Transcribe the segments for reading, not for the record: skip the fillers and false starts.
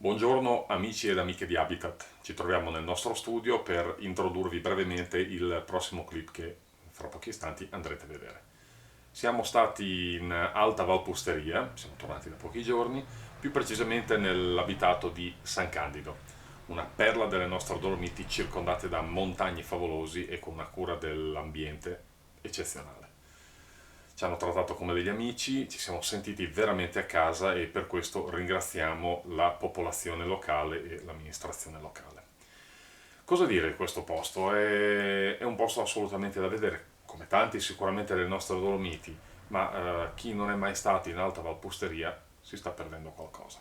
Buongiorno amici ed amiche di Habitat, ci troviamo nel nostro studio per introdurvi brevemente il prossimo clip che fra pochi istanti andrete a vedere. Siamo stati in Alta Valpusteria, siamo tornati da pochi giorni, più precisamente nell'abitato di San Candido, una perla delle nostre Dolomiti circondate da montagni favolosi e con una cura dell'ambiente eccezionale. Ci hanno trattato come degli amici, ci siamo sentiti veramente a casa e per questo ringraziamo la popolazione locale e l'amministrazione locale. Cosa dire di questo posto? È un posto assolutamente da vedere, come tanti sicuramente delle nostre Dolomiti, ma chi non è mai stato in Alta Valpusteria si sta perdendo qualcosa.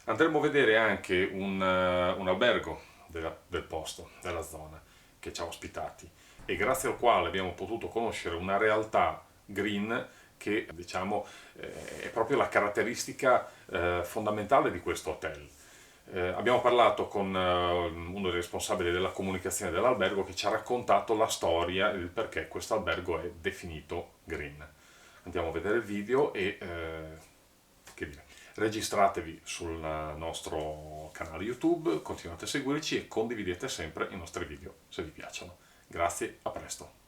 Andremo a vedere anche un albergo del posto, della zona, che ci ha ospitati e grazie al quale abbiamo potuto conoscere una realtà green che diciamo è proprio la caratteristica fondamentale di questo hotel. Abbiamo parlato con uno dei responsabili della comunicazione dell'albergo che ci ha raccontato la storia, il perché questo albergo è definito green. Andiamo a vedere il video e che dire, registratevi sul nostro canale YouTube, continuate a seguirci e condividete sempre i nostri video se vi piacciono. Grazie, a presto.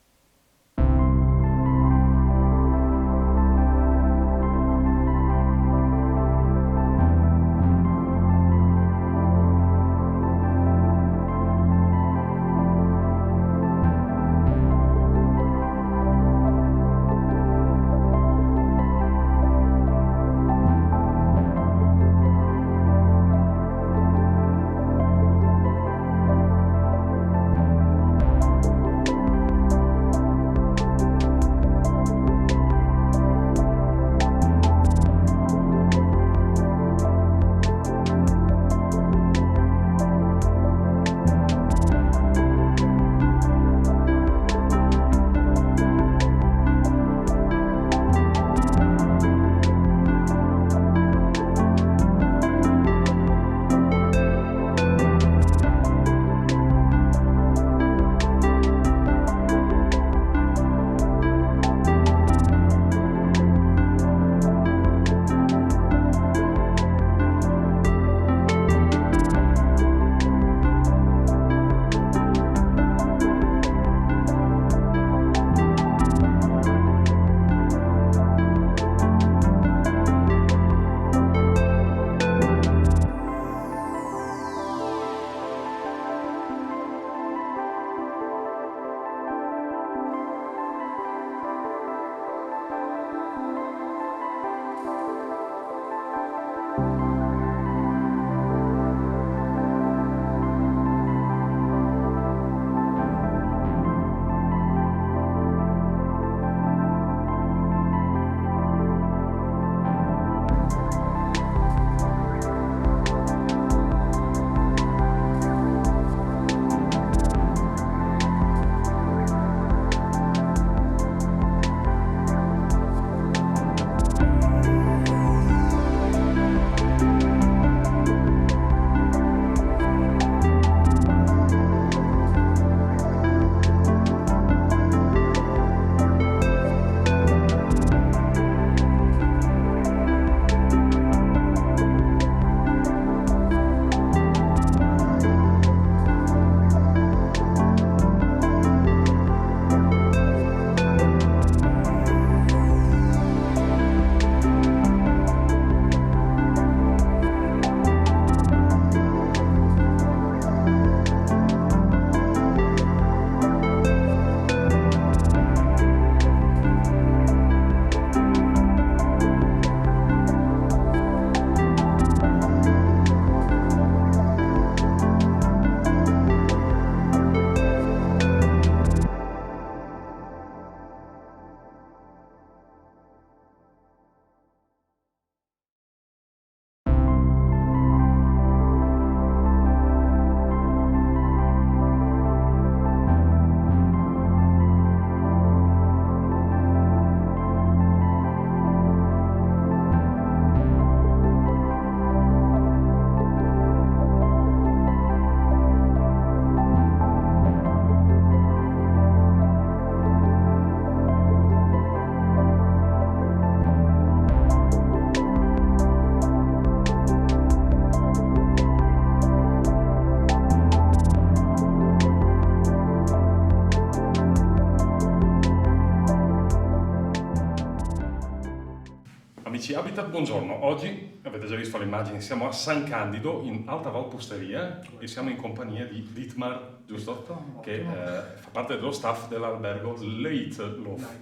amici Habitat, buongiorno. Oggi, avete già visto le immagini, siamo a San Candido, in Alta Valpusteria, e siamo in compagnia di Dietmar, giusto? Che fa parte dello staff dell'albergo Leithof.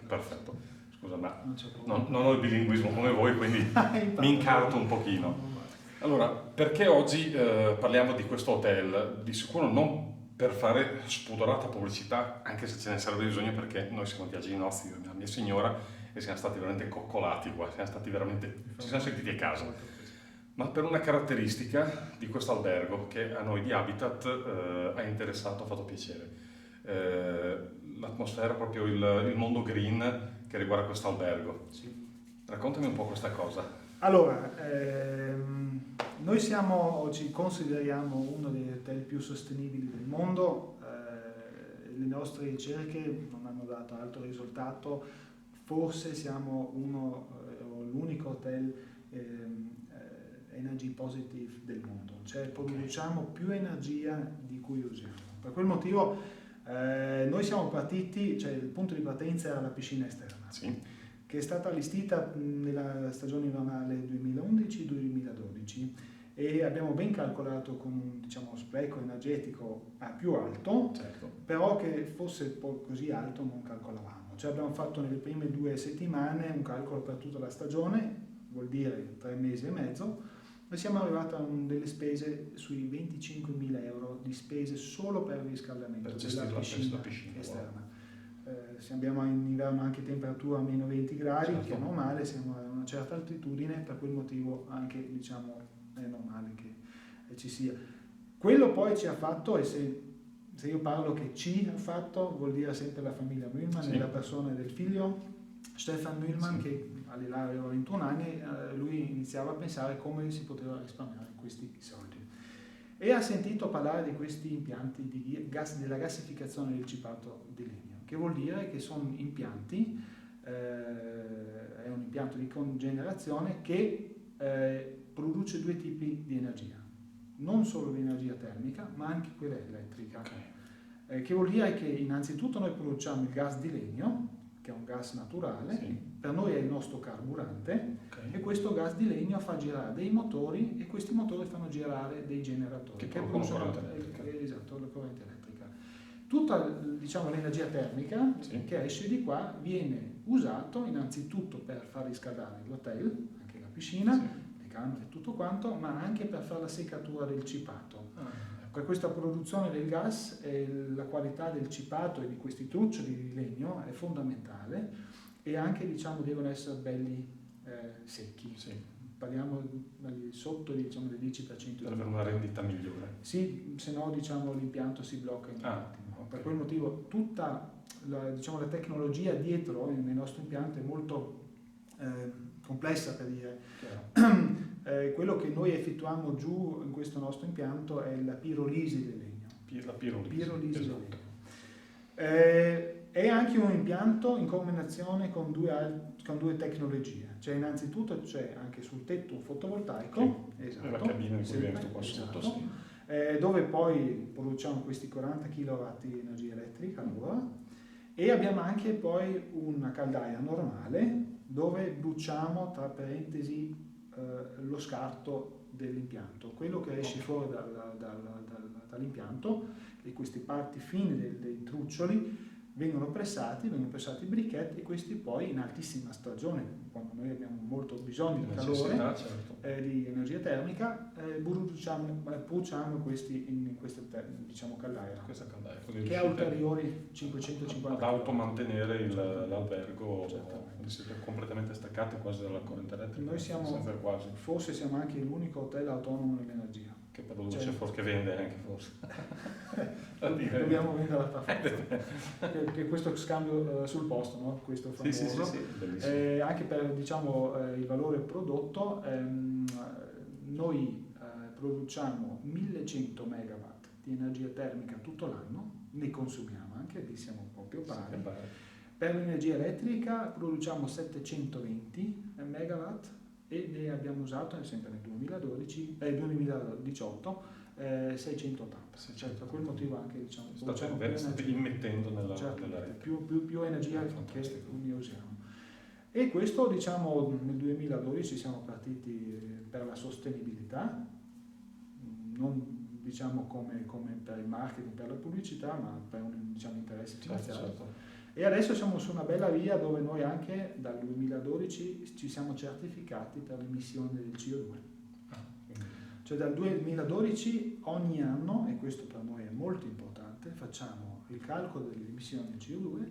Perfetto. Scusa, ma non ho il bilinguismo come voi, quindi mi incarto un pochino. Allora, perché oggi parliamo di questo hotel? Di sicuro non per fare spudorata pubblicità, anche se ce ne sarebbe bisogno, perché noi siamo viaggi nostri, io e la mia signora, e siamo stati veramente coccolati qua, ci siamo sentiti a casa. Ma per una caratteristica di questo albergo che a noi di Habitat ha interessato, ha fatto piacere. L'atmosfera, proprio il mondo green che riguarda questo albergo. Sì. Raccontami un po' questa cosa. Allora, noi ci consideriamo uno degli hotel più sostenibili del mondo. Le nostre ricerche non hanno dato altro risultato. Forse siamo l'unico hotel energy positive del mondo, cioè produciamo più energia di cui usiamo. Per quel motivo noi siamo partiti, cioè il punto di partenza era la piscina esterna, Sì. che è stata allestita nella stagione invernale 2011-2012 e abbiamo ben calcolato con un spreco energetico più alto, Certo. però che fosse poi così alto non calcolavamo. Cioè abbiamo fatto nelle prime 2 settimane un calcolo per tutta la stagione, vuol dire 3 mesi e mezzo, e siamo arrivati a delle spese sui 25.000 euro di spese solo per il riscaldamento della piscina esterna. Abbiamo in inverno anche temperatura a meno 20 gradi, certo, che è normale, siamo a una certa altitudine, per quel motivo anche è normale che ci sia. Quello poi ci ha fatto, e se io parlo che ci ha fatto, vuol dire sempre la famiglia Mühlmann, sì, nella persona del figlio Stefan Mühlmann, sì, che all'età aveva 21 anni, lui iniziava a pensare come si poteva risparmiare questi soldi. E ha sentito parlare di questi impianti della gassificazione del cipato di legno, che vuol dire che sono impianti, è un impianto di cogenerazione che produce 2 tipi di energia, non solo l'energia termica ma anche quella elettrica, okay. Che vuol dire che innanzitutto noi produciamo il gas di legno, che è un gas naturale, sì, per noi è il nostro carburante, okay, e questo gas di legno fa girare dei motori e questi motori fanno girare dei generatori che producono la corrente elettrica. Tutta l'energia termica, sì, che esce di qua viene usato innanzitutto per far riscaldare l'hotel, anche la piscina, sì, le camere e tutto quanto, ma anche per fare la seccatura del cipato. Per questa produzione del gas la qualità del cipato e di questi truccioli di legno è fondamentale, e anche devono essere belli secchi. Sì. Parliamo sotto del 10% per avere una rendita migliore. Sì, se no l'impianto si blocca in un attimo. Okay. Per quel motivo tutta la tecnologia dietro nel nostro impianto è molto complessa, per dire. Quello che noi effettuiamo giù in questo nostro impianto è la pirolisi del legno. La pirolisi, esatto, del legno. È anche un impianto in combinazione con due tecnologie. Cioè innanzitutto c'è anche sul tetto un fotovoltaico, sì, esatto, la cabina di cui visto qua sotto, esatto, sì, dove poi produciamo questi 40 kW di energia elettrica all'ora, e abbiamo anche poi una caldaia normale dove bruciamo, tra parentesi, lo scarto dell'impianto, quello che esce fuori dall'impianto, e queste parti fine dei truccioli vengono pressati briquette, e questi poi in altissima stagione, quando noi abbiamo molto bisogno di calore, certo, di energia termica, bruciamo questi in questa caldaia, che ha ulteriori 550 ad automantenere l'albergo, certo. Siete completamente staccati quasi dalla corrente elettrica. Noi forse siamo anche l'unico hotel autonomo nell'energia, che produce, certo, che vende anche forse. Dobbiamo vendere la che questo scambio sul posto, no? Questo famoso. Sì, anche per il valore prodotto, noi produciamo 1100 megawatt di energia termica tutto l'anno, ne consumiamo anche, lì siamo proprio pari. Per l'energia elettrica produciamo 720 megawatt e ne abbiamo usato sempre nel 2018 680. Cioè, per quel motivo anche state immettendo nella rete. Più energia che ne usiamo. E questo, diciamo, nel 2012 siamo partiti per la sostenibilità, non diciamo come per il marketing, per la pubblicità, ma per un, diciamo, interesse finanziario. Certo. E adesso siamo su una bella via dove noi anche dal 2012 ci siamo certificati per l'emissione del CO2. Cioè dal 2012 ogni anno, e questo per noi è molto importante, facciamo il calcolo delle emissioni di CO2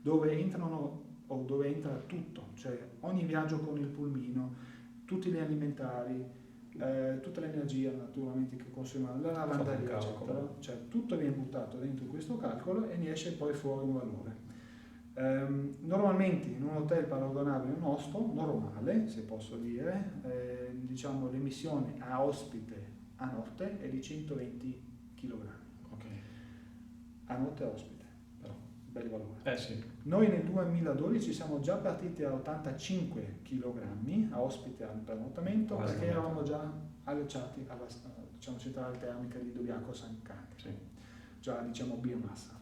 dove entrano o dove entra tutto, cioè ogni viaggio con il pulmino, tutti gli alimentari, tutta l'energia naturalmente che consumiamo, la lavanderia, eccetera, cioè tutto viene buttato dentro questo calcolo e ne esce poi fuori un valore. Normalmente in un hotel paragonabile al nostro, normale se posso dire, diciamo l'emissione a ospite a notte è di 120 kg. Okay. A notte a ospite, però bel valore. Sì. Noi nel 2012 siamo già partiti a 85 kg a ospite al pernottamento perché eravamo già allacciati alla, diciamo, centrale termica di Dobbiaco San Canti, sì. Già diciamo biomassa.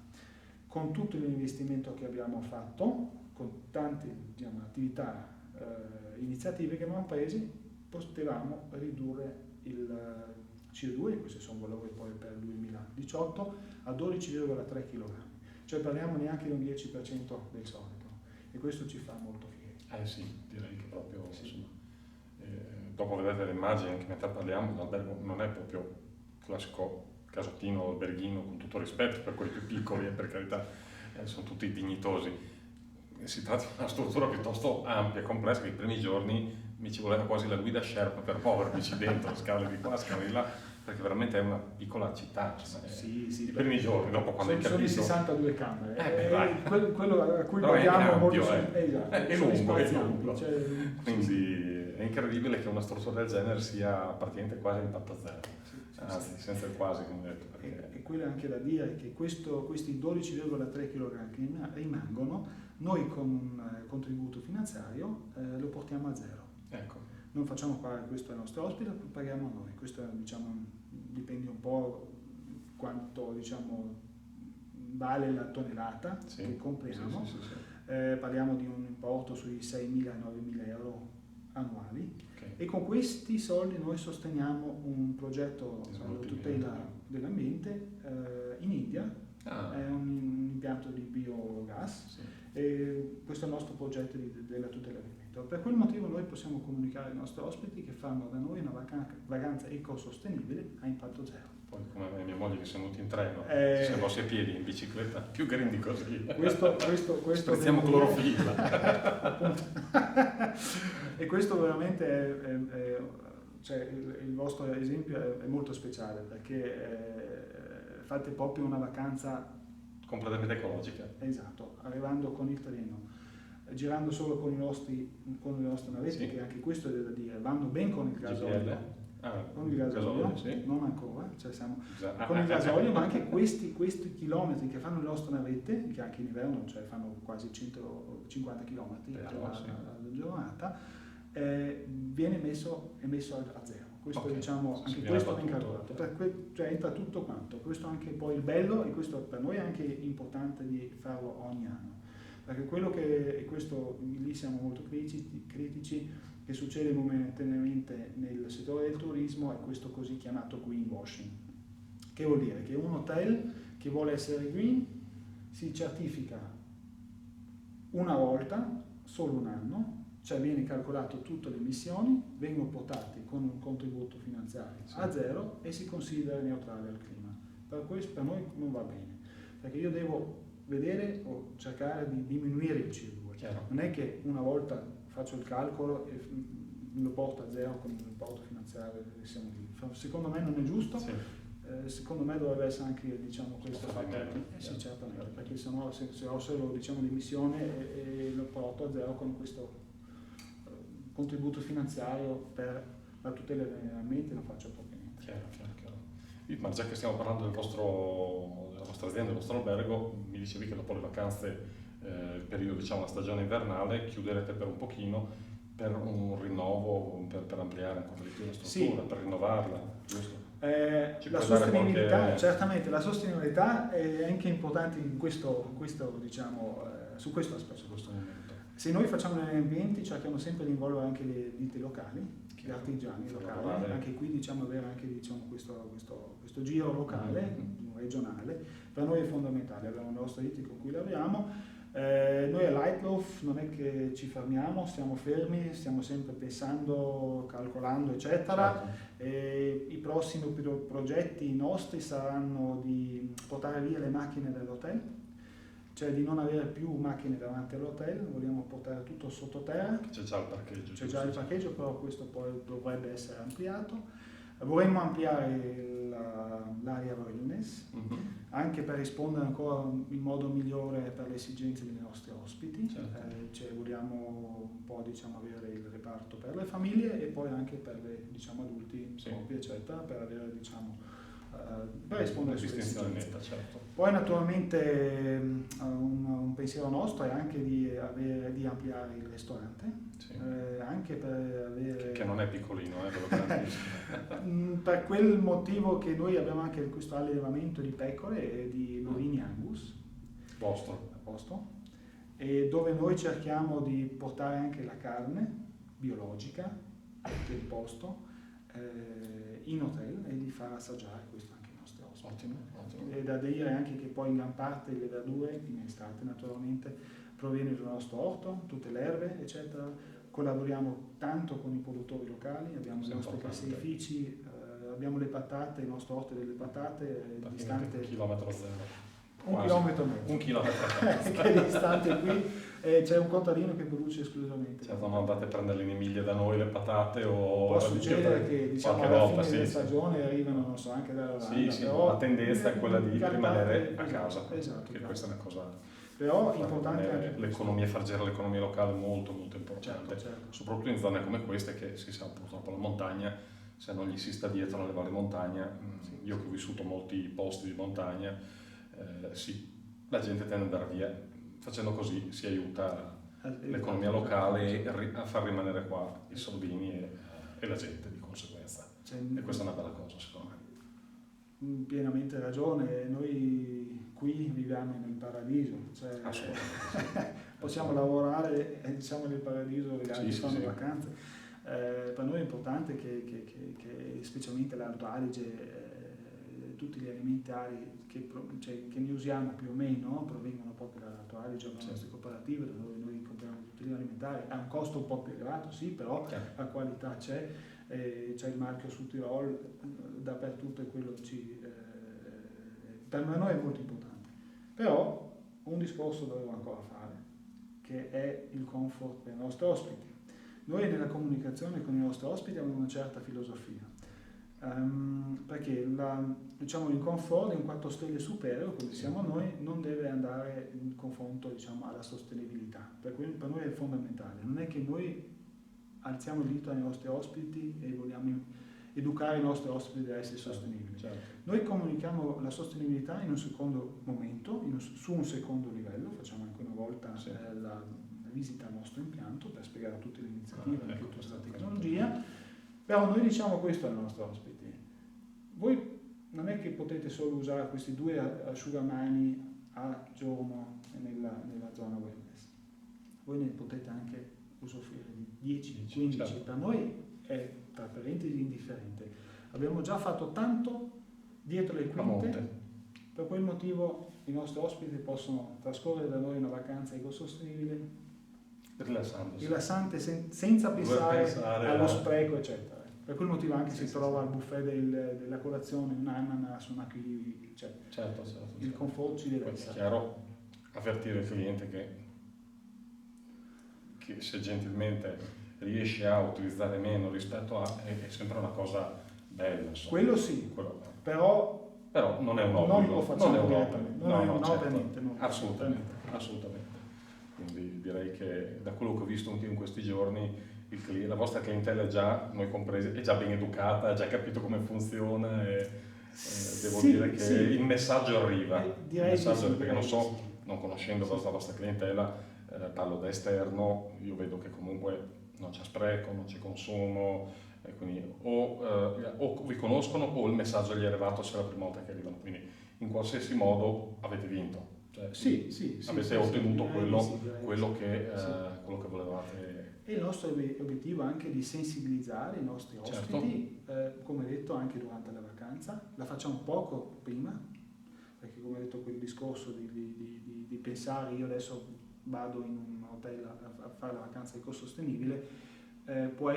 Con tutto l'investimento che abbiamo fatto, con tante, diciamo, attività, iniziative che abbiamo presi, potevamo ridurre il CO2, questi sono valori poi per il 2018, a 12,3 kg. Cioè parliamo neanche di un 10% del solito, e questo ci fa molto fieri. Sì, direi che proprio, sì. Insomma, dopo vedete le immagini, anche mentre parliamo, l'albergo non è proprio classico casottino, alberghino, con tutto rispetto per quelli più piccoli, per carità, sono tutti dignitosi. Si tratta di una struttura piuttosto ampia e complessa che i primi giorni mi ci voleva quasi la guida Sherpa per muovermici dentro, scale di qua, scale di là, perché veramente è una piccola città. Sì, i primi giorni, dopo quando hai capito... Sono di 62 camere, vai. quello a cui però guardiamo molto esatto, è lungo, è lungo. Cioè, quindi è incredibile che una struttura del genere sia praticamente quasi a impatto zero. Anzi, senza il quasi, come detto. Perché... E quello è anche da dire che questi 12,3 kg che rimangono, noi con un contributo finanziario lo portiamo a zero. Ecco. Non facciamo pagare questo ai nostri ospiti, lo paghiamo noi. Questo, diciamo, dipende un po' quanto, diciamo, vale la tonnellata che compriamo. Sì. Parliamo di un importo sui 6.000-9.000 euro annuali. Okay. E con questi soldi noi sosteniamo un progetto di tutela dell'ambiente in India, è un impianto di biogas, sì. E questo è il nostro progetto della tutela dell'ambiente. Per quel motivo noi possiamo comunicare ai nostri ospiti che fanno da noi una vacanza ecosostenibile a impatto zero. Poi come mia moglie che siamo venuti in treno, ci siamo mossi a piedi, in bicicletta, più grandi così. Questo Sprizziamo clorofilla. E questo veramente cioè il vostro esempio è molto speciale perché fate proprio una vacanza completamente ecologica. Esatto, arrivando con il treno, girando solo con le nostre navette, sì. Che anche questo è da dire, vanno ben con il gasolio. Con il gasolio, sì. Non ancora, cioè siamo con il gasolio, ma anche questi chilometri che fanno le nostre navette, che anche in inverno, cioè fanno quasi 150 km alla giornata, viene messo a zero. Questo diciamo, anche questo è incalcolato, cioè entra tutto quanto. Questo è anche poi il bello, e questo per noi è anche importante di farlo ogni anno, perché quello che, e questo lì siamo molto critici, che succede momentaneamente nel settore del turismo, è questo così chiamato greenwashing, che vuol dire che un hotel che vuole essere green si certifica una volta, solo un anno, cioè viene calcolato tutte le emissioni, vengono portati con un contributo finanziario a zero e si considera neutrale al clima. Per noi non va bene, perché io devo vedere o cercare di diminuire il CO2. Chiaro. Non è che una volta faccio il calcolo e lo porto a zero con l'importo finanziario che siamo lì. Secondo me non è giusto. Sì. Secondo me dovrebbe essere anche, diciamo, questo fatto. Sì, certamente, perché sennò se ho solo, diciamo, l'emissione e lo porto a zero con questo contributo finanziario per la tutela dell'ambiente non faccio proprio niente. Chiaro. Ma già che stiamo parlando della vostra azienda, del vostro albergo, mi dicevi che dopo le vacanze, il periodo, diciamo, la stagione invernale, chiuderete per un pochino per un rinnovo, per ampliare ancora di più la struttura, sì. Per rinnovarla, giusto? La sostenibilità, certamente, la sostenibilità è anche importante in questo diciamo, su questo aspetto. Su questo momento. Se noi facciamo degli ambienti cerchiamo sempre di involvere anche le ditte locali, gli artigiani locali, anche qui diciamo avere anche questo giro locale, regionale, per noi è fondamentale, abbiamo le nostre ditte con cui lavoriamo. Noi a Lightloaf non è che ci fermiamo, stiamo fermi, stiamo sempre pensando, calcolando eccetera. I prossimi progetti nostri saranno di portare via le macchine dall'hotel, cioè di non avere più macchine davanti all'hotel, vogliamo portare tutto sottoterra. C'è già il parcheggio. C'è già il parcheggio, però questo poi dovrebbe essere ampliato. Vorremmo ampliare l'area wellness, anche per rispondere ancora in modo migliore per le esigenze dei nostri ospiti. Cioè vogliamo un po' avere il reparto per le famiglie e poi anche per le adulti propri, eccetera, per avere per rispondere sulle esigenze. Poi naturalmente un pensiero nostro è anche di ampliare il ristorante, anche per avere... Che non è piccolino, per quel motivo che noi abbiamo anche questo allevamento di pecore e di bovini Angus. Posto. E dove noi cerchiamo di portare anche la carne biologica del posto in hotel e di far assaggiare questo anche ai nostri ospiti. Ottimo. E da dire anche che poi in gran parte le verdure, in estate naturalmente, proviene dal nostro orto, tutte le erbe, eccetera. Collaboriamo tanto con i produttori locali, abbiamo i nostri caseifici, abbiamo le patate, il nostro orto delle patate distante un chilometro zero. Un chilometro e mezzo. Un chilometro che è distante qui, c'è un contadino che produce esclusivamente. Certo, non andate a prenderle in Emilia da noi le patate o... Può succedere che alla fine della stagione arrivano, non so, anche dall'Olanda. Però la tendenza è quella di rimanere a casa. Esatto. Che questa è una cosa... Però importante anche l'economia, far girare l'economia locale è molto importante. Certo. Soprattutto in zone come queste che si sa purtroppo la montagna, se non gli si sta dietro alle varie montagne, io che ho vissuto molti posti di montagna, la gente tende ad andare via, facendo così si aiuta l'economia locale a far rimanere qua i soldini e la gente di conseguenza. E questa è una bella cosa secondo me. Pienamente ragione, noi qui viviamo nel paradiso, cioè possiamo lavorare nel paradiso, gli altri fanno vacanze. Per noi è importante che specialmente l'Alto Adige, tutti gli alimentari che ne usiamo più o meno provengono proprio dall'Alto Adige, dalle nostre cooperative, da noi compriamo tutti gli alimentari, ha un costo un po' più elevato, sì, però la qualità c'è il marchio Sud Tirol dappertutto, e quello per noi è molto importante. Però un discorso dovevo ancora fare, che è il comfort dei nostri ospiti. Noi nella comunicazione con i nostri ospiti abbiamo una certa filosofia, perché il comfort di un 4 stelle superiore, come siamo noi, non deve andare in confronto alla sostenibilità. Per noi è fondamentale. Non è che noi alziamo il dito ai nostri ospiti e vogliamo educare i nostri ospiti ad essere sostenibili. Certo. Noi comunichiamo la sostenibilità in un secondo momento, su un secondo livello, facciamo anche una volta la visita al nostro impianto per spiegare tutte le iniziative, anche tutta questa tecnologia. Però noi diciamo questo ai nostri ospiti: voi non è che potete solo usare questi 2 asciugamani a giorno nella zona wellness, voi ne potete anche usufruire di 10, 15, certo. Per noi è tra parentesi indifferente. Abbiamo già fatto tanto dietro le quinte, per quel motivo i nostri ospiti possono trascorrere da noi una vacanza ecosostenibile, rilassante, senza pensare allo spreco, eccetera. Per quel motivo anche si trova al buffet della colazione un ananas, una kiwi, certo. Il comfort ci deve essere. È chiaro, avvertire il cliente che se gentilmente riesce a utilizzare meno rispetto è sempre una cosa bella. Insomma. Quello sì, però non è un obbligo. Non lo facciamo direttamente, certo. Assolutamente. Quindi direi che da quello che ho visto in questi giorni la vostra clientela noi compresi, è già ben educata, ha già capito come funziona e devo dire che il messaggio arriva. Perché non conoscendo la vostra clientela, parlo da esterno, io vedo che comunque non c'è spreco, non c'è consumo, quindi o vi conoscono o il messaggio gli è arrivato se è la prima volta che arrivano, quindi in qualsiasi modo avete vinto. Cioè, sì, avete ottenuto quello direi che sì. quello che volevate. E il nostro obiettivo è anche di sensibilizzare i nostri Certo. ospiti, come detto, anche durante la vacanza. La facciamo poco prima, perché come detto quel discorso di pensare io adesso vado in un hotel a fare la vacanza ecosostenibile può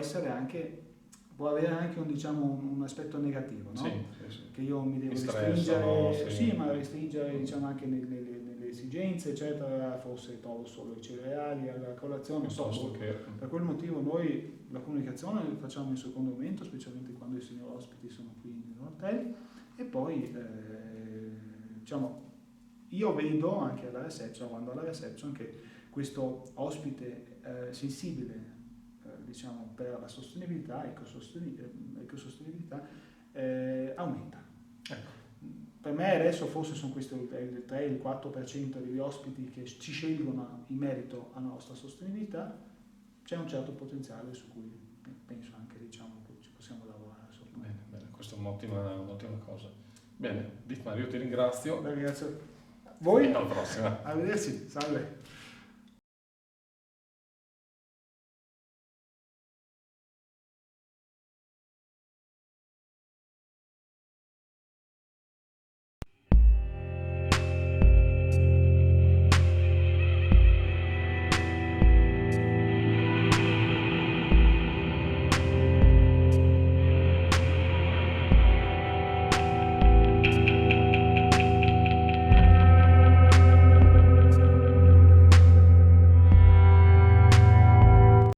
avere anche un aspetto negativo, no? Sì, sì. Che io mi devo Mi restringere, stressano, sì, ma restringere diciamo anche nelle esigenze, eccetera, forse trovo solo i cereali alla colazione, non so. Piuttosto che... Per quel motivo noi la comunicazione la facciamo in secondo momento, specialmente quando i signori ospiti sono qui nell'hotel, e poi diciamo, io vedo anche alla reception, quando alla reception, che questo ospite sensibile diciamo, per la sostenibilità, ecosostenibilità, aumenta. Ecco. Per me adesso forse sono questo il 3, il 4% degli ospiti che ci scelgono in merito alla nostra sostenibilità. C'è un certo potenziale su cui penso anche diciamo, che ci possiamo lavorare. Bene, questa è un'ottima cosa. Bene, Dietmar, io ti ringrazio. Grazie a voi. E alla prossima. Arrivederci, salve.